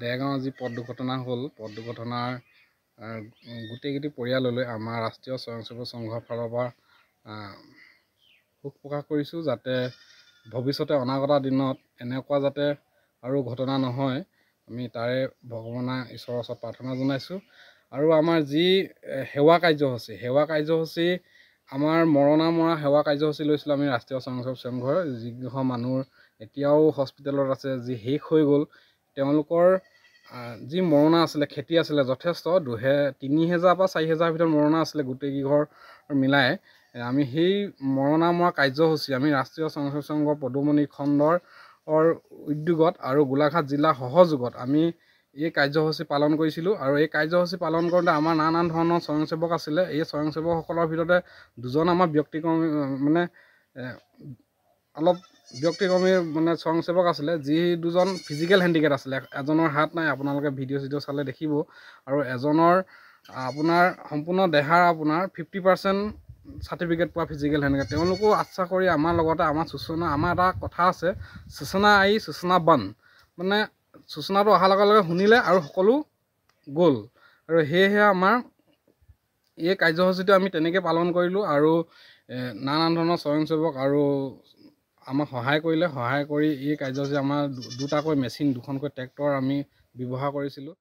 দেৰগাঁও যি পথ দুৰ্ঘটনা হ'ল, পথ দুৰ্ঘটনাৰ গোটেইকেইটি পৰিয়াললৈ আমাৰ ৰাষ্ট্ৰীয় স্বয়ংসেৱক সংঘৰ ফালৰ পৰা শোক প্ৰকাশ কৰিছোঁ, যাতে ভৱিষ্যতে অনাগত দিনত এনেকুৱা যাতে আৰু ঘটনা নহয়, আমি তাৰে ভগৱানৰ ঈশ্বৰৰ ওচৰত প্ৰাৰ্থনা জনাইছোঁ। আৰু আমাৰ যি সেৱা কাৰ্যসূচী আমাৰ মৰণা মৰা সেৱা কাৰ্যসূচী লৈছিলোঁ আমি ৰাষ্ট্ৰীয় স্বয়ংসেৱক সংঘৰ, যিকেইখন মানুহ এতিয়াও হস্পিটেলত আছে, যি শেষ হৈ গ'ল, তেওঁলোকৰ যি মৰণা আছিলে, খেতি আছিলে যথেষ্ট 3,000 পৰা 4,000 ভিতৰত মৰণা আছিলে গোটেইকেইঘৰ মিলাই। আমি সেই মৰণা মৰা কাৰ্যসূচী আমি ৰাষ্ট্ৰীয় স্বয়ংসেৱক সংঘৰ পদুমণি খণ্ডৰ উদ্যোগত আৰু গোলাঘাট জিলাৰ সহযোগত আমি এই কাৰ্যসূচী পালন কৰিছিলোঁ। আৰু এই কাৰ্যসূচী পালন কৰোঁতে আমাৰ নানান ধৰণৰ স্বয়ংসেৱক আছিলে। এই স্বয়ংসেৱকসকলৰ ভিতৰতে দুজন আমাৰ ব্যক্তিক্ৰমী অলপ ব্যক্তিক্ৰমী স্বয়ংসেৱক আছিলে, যি দুজন ফিজিকেল হেণ্ডিকেপ আছিলে। এজনৰ হাত নাই, আপোনালোকে ভিডিঅ' চালে দেখিব, আৰু এজনৰ আপোনাৰ সম্পূৰ্ণ দেহাৰ আপোনাৰ 50% চাৰ্টিফিকেট পোৱা ফিজিকেল হেণ্ডিকেপ। তেওঁলোকো আশা কৰি আমাৰ লগতে আমাৰ এটা কথা আছে, সূচনা আই সূচনা বান, সূচনাটো অহাৰ লগে লগে শুনিলে আৰু সকলো গ'ল। আৰু সেয়েহে আমাৰ এই কাৰ্যসূচীটো আমি তেনেকৈ পালন কৰিলোঁ। আৰু নানান ধৰণৰ স্বয়ংসেৱক আৰু আমাক সহায় কৰি এই কাৰ্যসূচী আমাৰ দুটাকৈ মেচিন, দুখনকৈ ট্ৰেক্টৰ আমি ব্যৱহাৰ কৰিছিলোঁ।